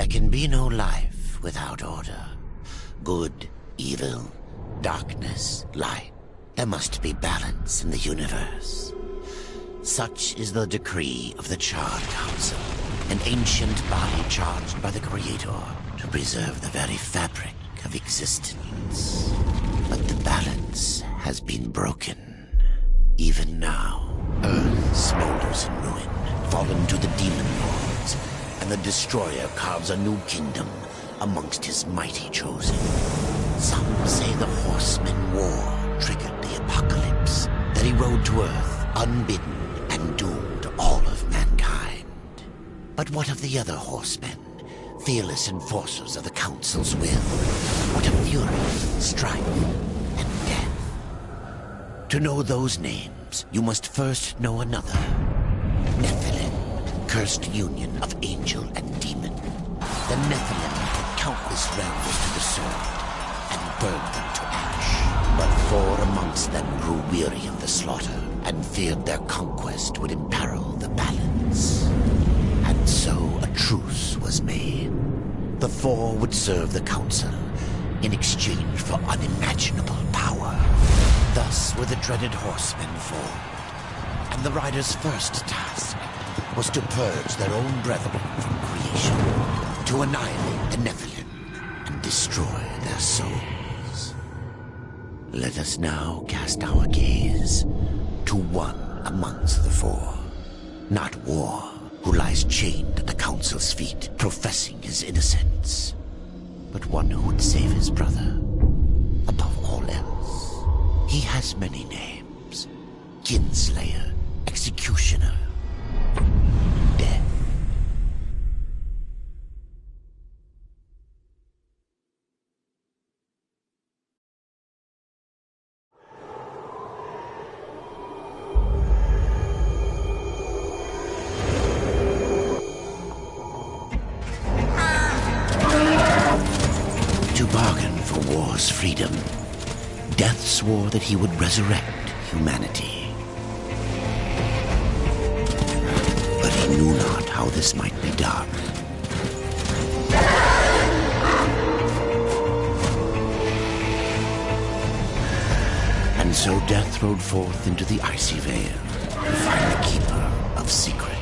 can be no life without order. Good, evil, darkness, light. There must be balance in the universe. Such is the decree of the Charred Council, an ancient body charged by the Creator to preserve the very fabric of existence. But the balance has been broken. Even now, Earth smolders in ruin, fallen to the demon lords, and the Destroyer carves a new kingdom amongst his mighty chosen. Some say the Horseman War triggered the apocalypse, that he rode to Earth unbidden and doomed all of mankind. But what of the other horsemen, fearless enforcers of the Council's will? What of fury, strife, and death? To know those names, you must first know another. Nephilim, cursed union of angel and demon. The Nephilim put countless realms to the sword and burned them to ash. But 4 amongst them grew weary of the slaughter and feared their conquest would imperil the balance. And so a truce was made. The 4 would serve the Council in exchange for unimaginable power. Thus were the dreaded horsemen formed, and the riders' first task was to purge their own brethren from creation, to annihilate the Nephilim and destroy their souls. Let us now cast our gaze to one amongst the 4, not War, who lies chained at the Council's feet, professing his innocence, but one who would save his brother above all else. He has many names: Kinslayer, Executioner, Death. To bargain for war's freedom, Death swore that he would resurrect humanity. But he knew not how this might be done. And so Death rode forth into the icy veil to find the Keeper of Secrets.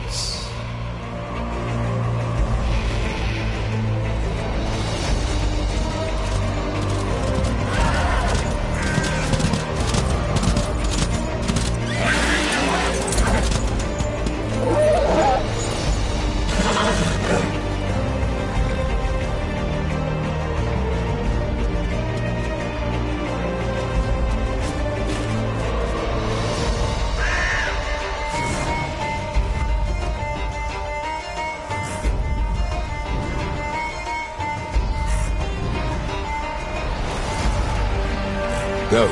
Go.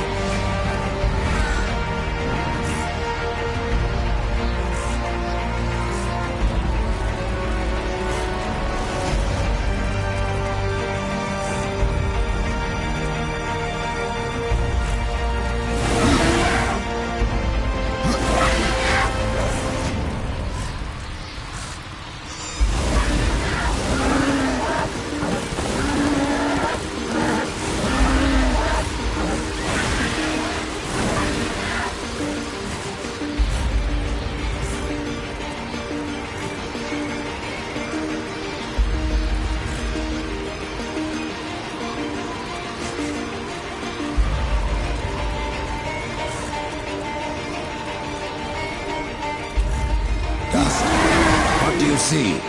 What do you see?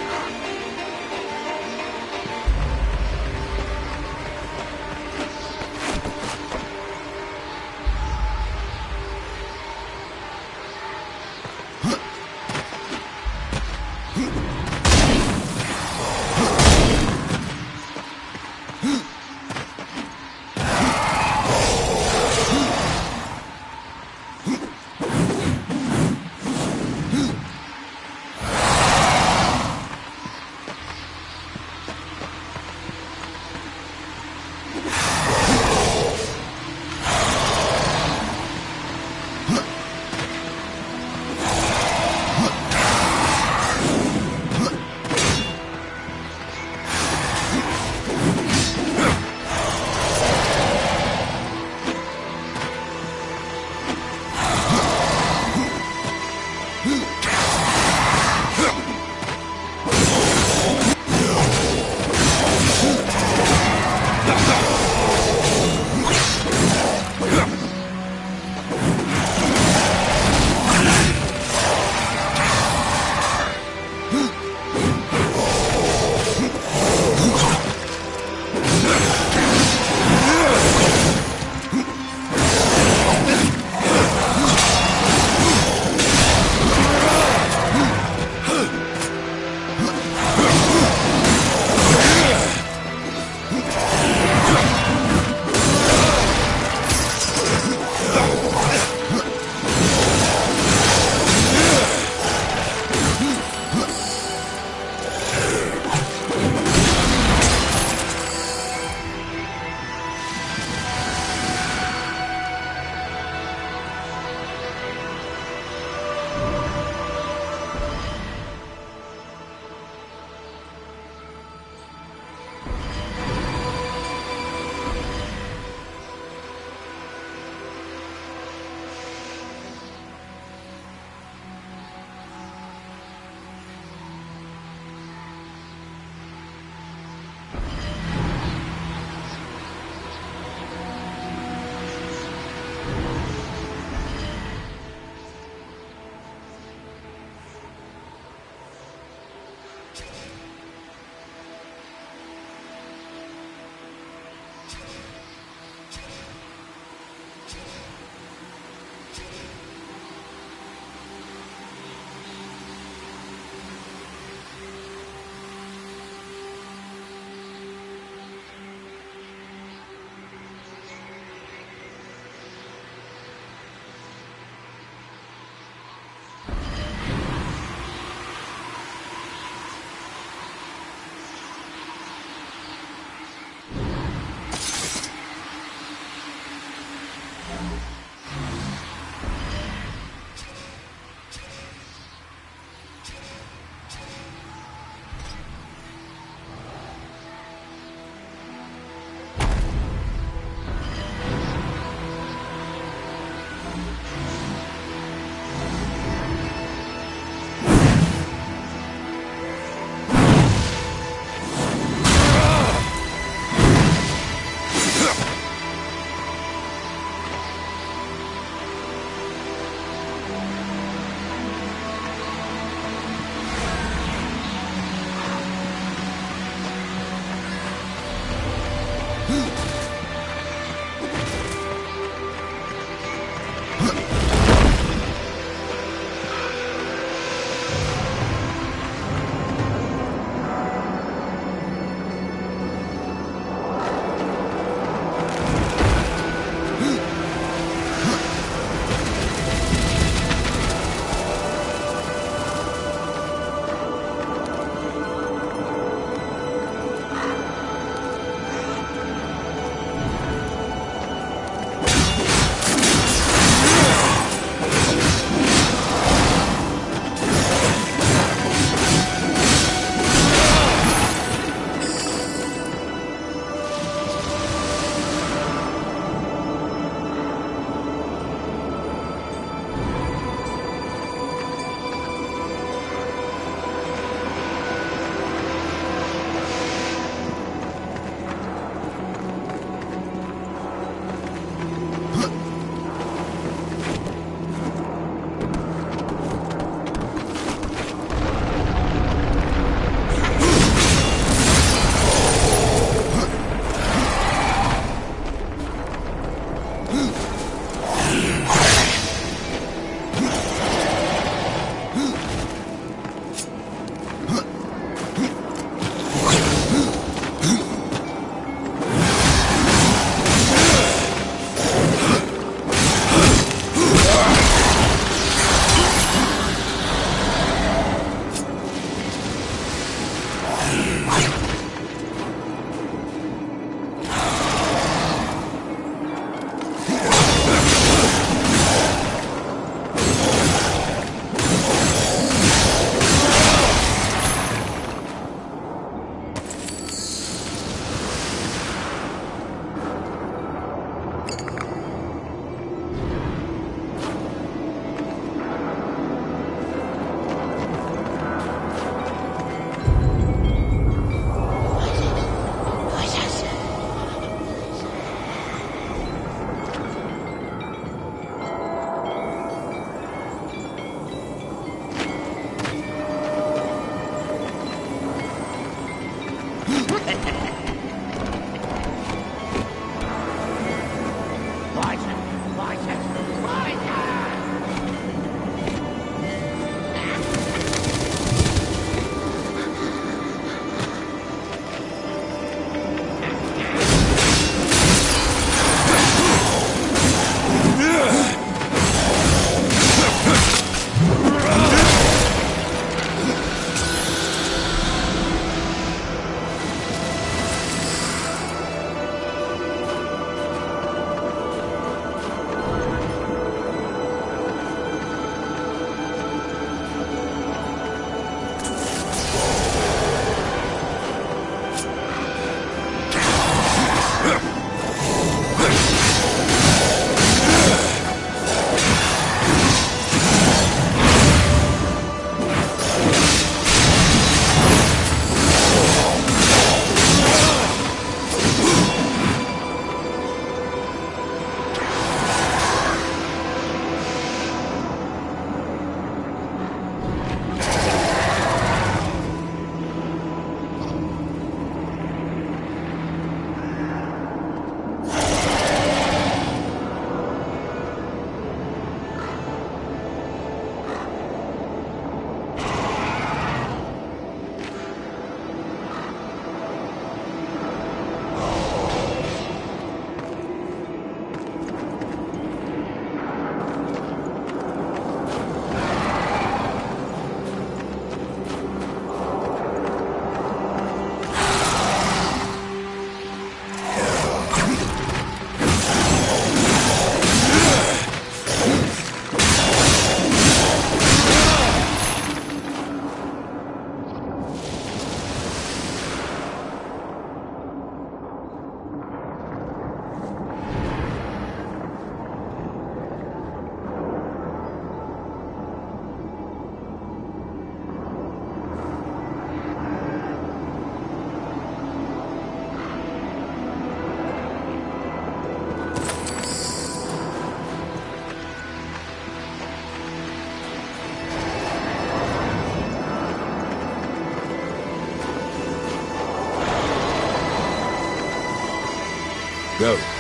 Go.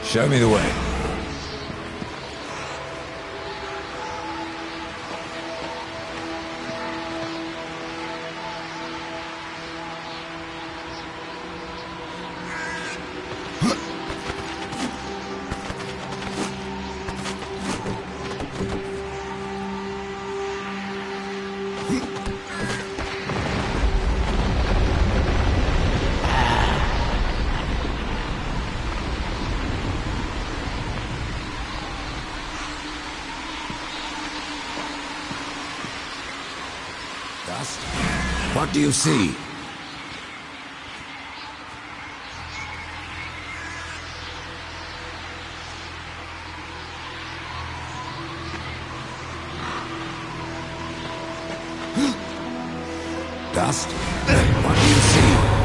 Show me the way. Dust? What do you see? Dust? What do you see?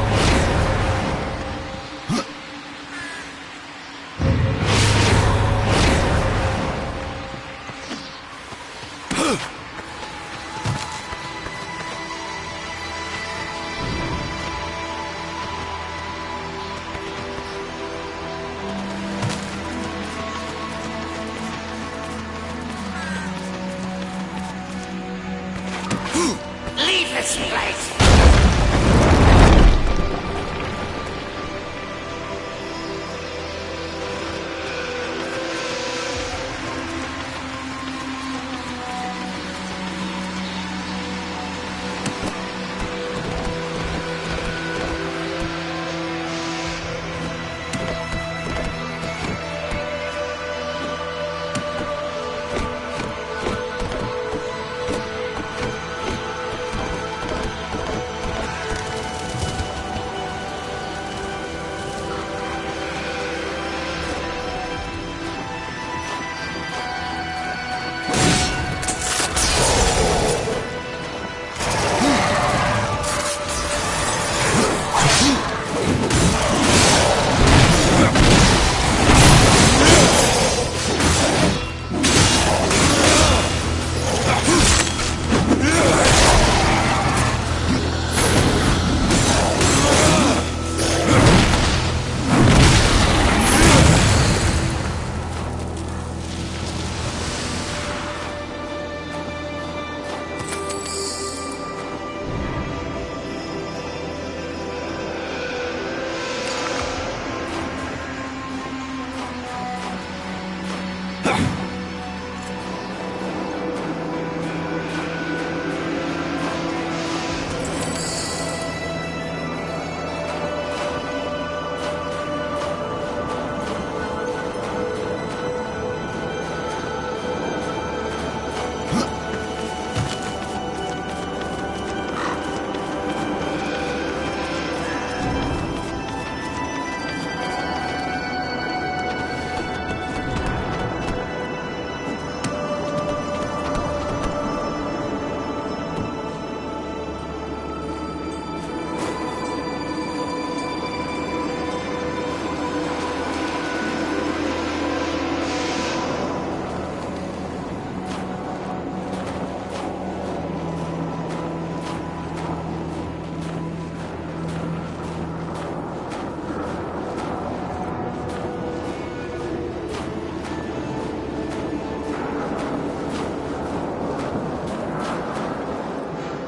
Leave this place!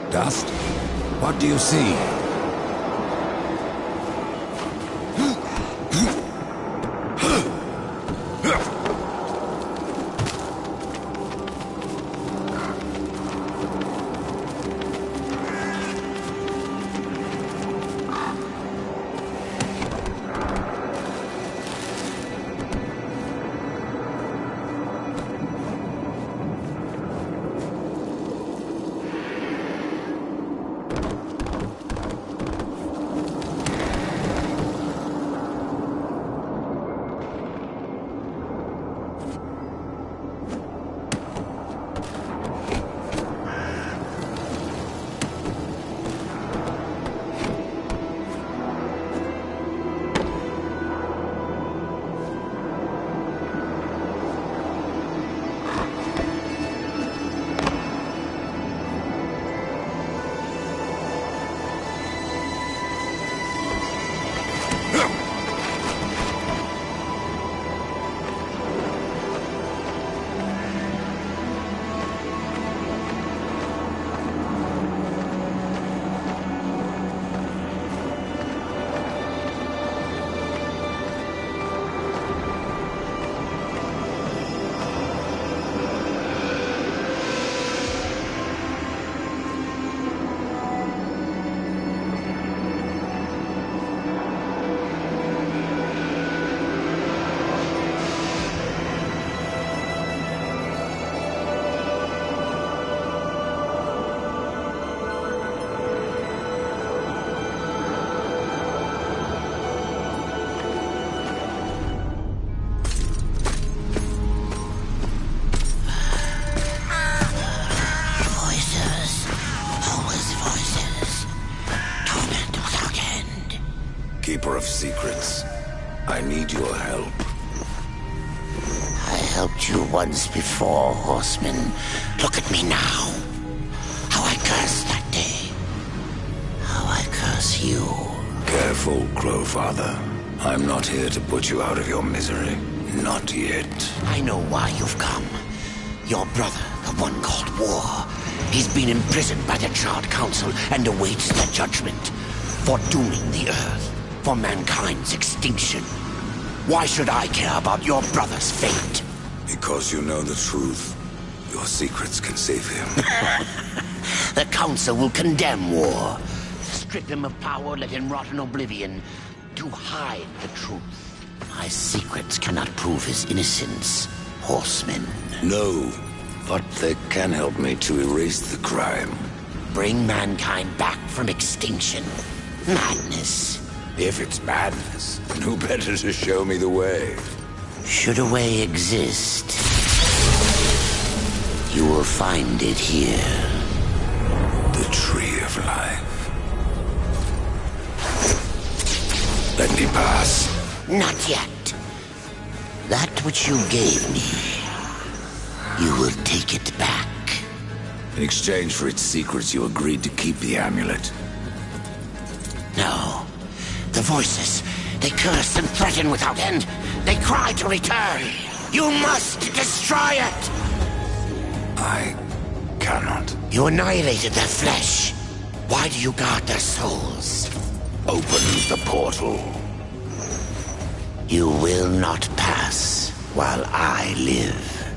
Dust? What do you see? Keeper of secrets, I need your help. I helped you once before, Horseman. Look at me now. How I cursed that day. How I curse you. Careful, Crowfather. I'm not here to put you out of your misery. Not yet. I know why you've come. Your brother, the one called War. He's been imprisoned by the Charred Council and awaits their judgment. For dooming the Earth. For mankind's extinction. Why should I care about your brother's fate? Because you know the truth. Your secrets can save him. The Council will condemn War. Strip him of power, let him rot in oblivion. To hide the truth. My secrets cannot prove his innocence, Horseman. No, but they can help me to erase the crime. Bring mankind back from extinction. Madness. If it's madness, then who better to show me the way? Should a way exist, you will find it here. The Tree of Life. Let me pass. Not yet. That which you gave me, you will take it back. In exchange for its secrets, you agreed to keep the amulet. No. The voices, they curse and threaten without end. They cry to return. You must destroy it! I cannot. You annihilated their flesh. Why do you guard their souls? Open the portal. You will not pass while I live.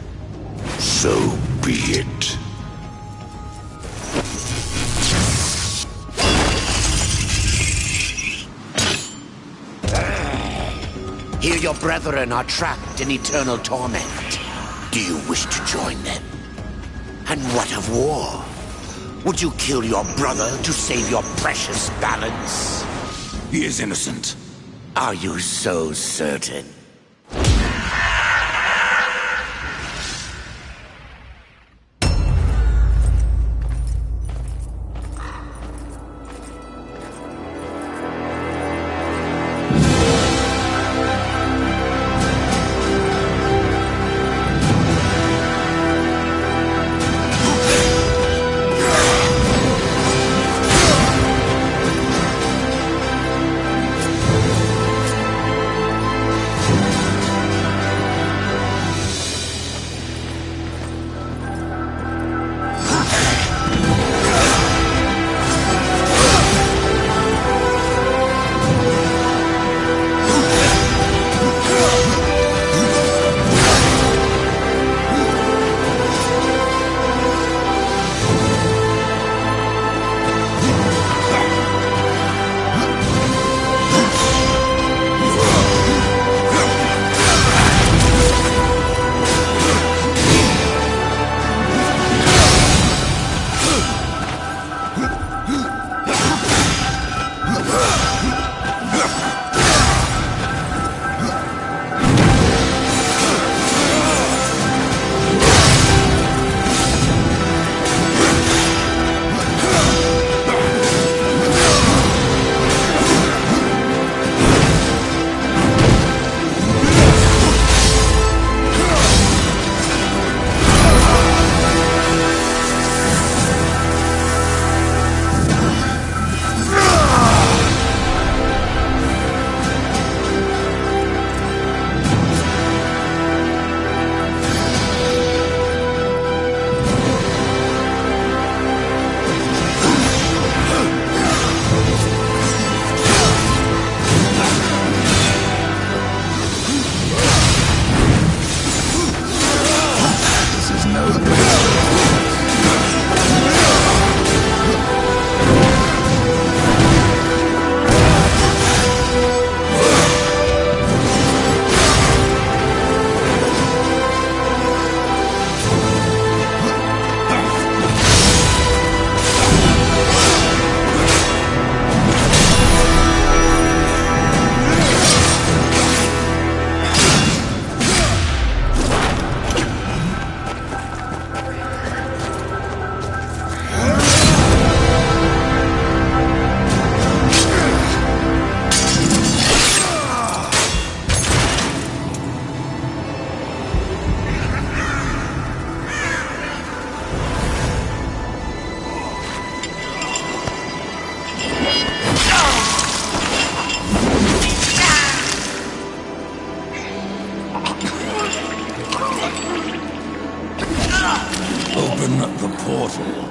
So be it. Here your brethren are trapped in eternal torment. Do you wish to join them? And what of War? Would you kill your brother to save your precious balance? He is innocent. Are you so certain? powerful.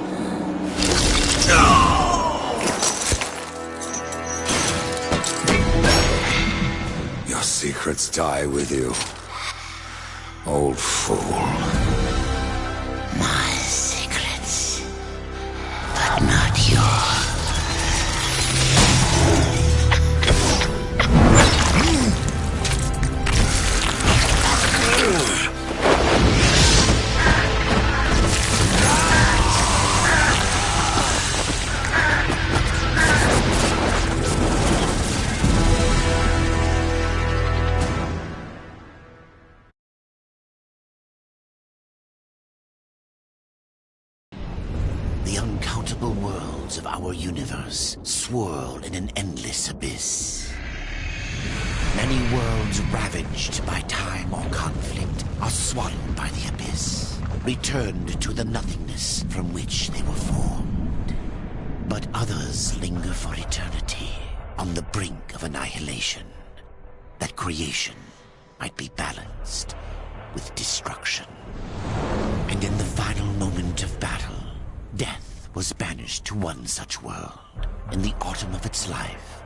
Your secrets die with you, old fool. My secrets, but not yours. The uncountable worlds of our universe swirl in an endless abyss. Many worlds ravaged by time or conflict are swallowed by the abyss, returned to the nothingness from which they were formed. But others linger for eternity, on the brink of annihilation, that creation might be balanced with destruction. And in the final moment of battle, death was banished to one such world, in the autumn of its life,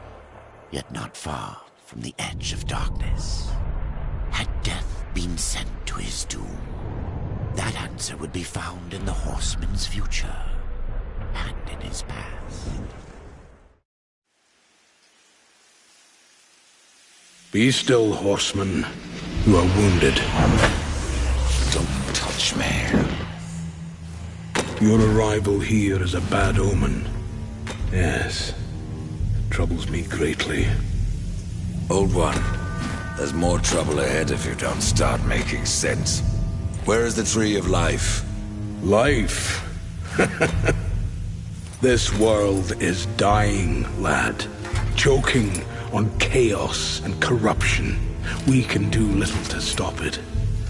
yet not far from the edge of darkness. Had death been sent to his doom, that answer would be found in the horseman's future, and in his past. Be still, horseman. You are wounded. Don't touch me. Your arrival here is a bad omen. Yes, it troubles me greatly. Old one, there's more trouble ahead if you don't start making sense. Where is the Tree of Life? Life? This world is dying, lad. Choking on chaos and corruption. We can do little to stop it.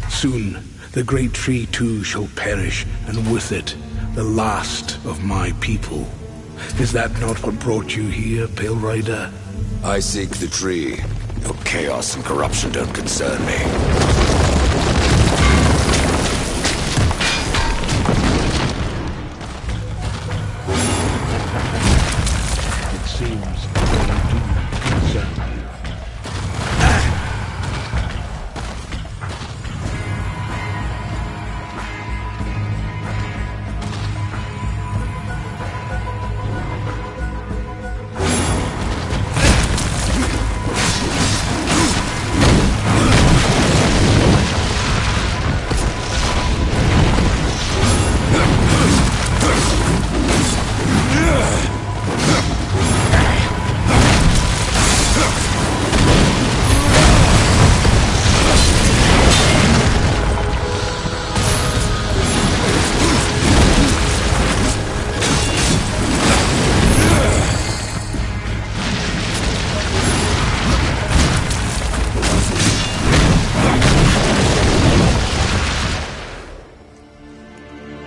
Soon, the great tree too shall perish, and with it, the last of my people. Is that not what brought you here, Pale Rider? I seek the tree. Your chaos and corruption don't concern me. It seems they do concern you.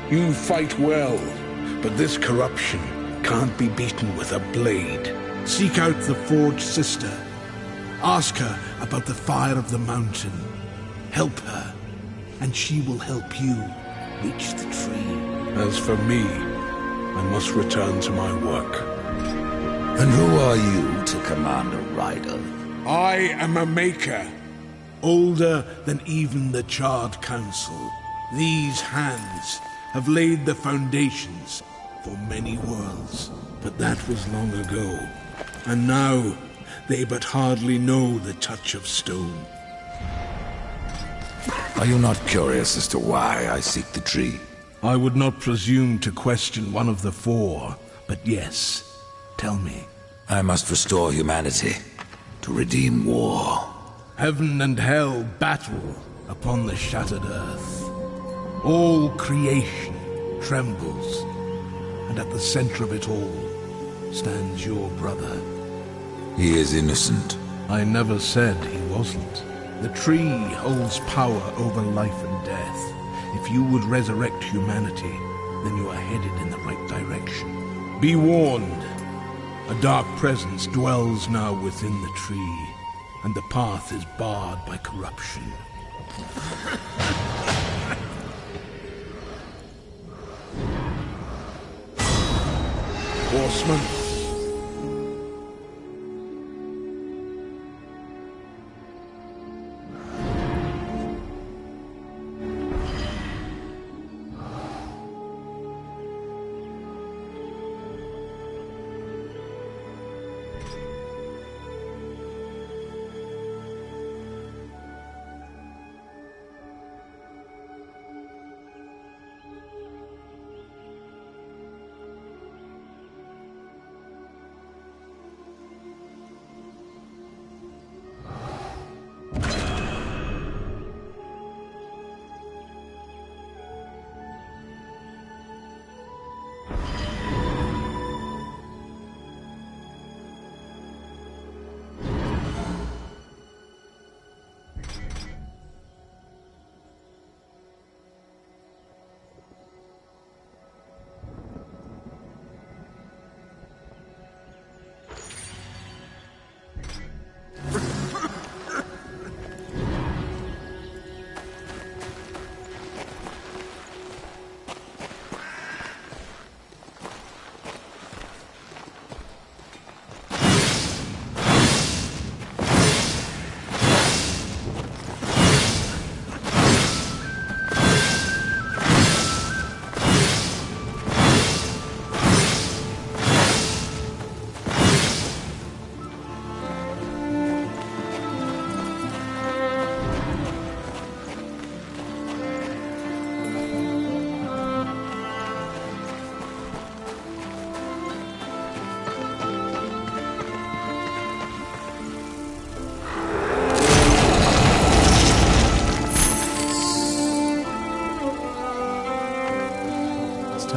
You fight well, but this corruption can't be beaten with a blade. Seek out the Forge Sister. Ask her about the fire of the mountain. Help her, and she will help you reach the tree. As for me, I must return to my work. And who are you to command a rider? I am a maker, older than even the Charred Council. These hands have laid the foundations for many worlds, but that was long ago. And now, they but hardly know the touch of stone. Are you not curious as to why I seek the tree? I would not presume to question one of the four, but yes, tell me. I must restore humanity, to redeem war. Heaven and hell battle upon the shattered earth. All creation trembles, and at the center of it all stands your brother. He is innocent. I never said he wasn't. The tree holds power over life and death. If you would resurrect humanity, then you are headed in the right direction. Be warned. A dark presence dwells now within the tree, and the path is barred by corruption. horseman.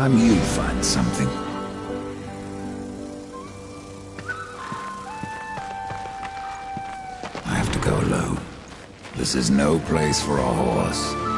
Time you find something. I have to go alone. This is no place for a horse.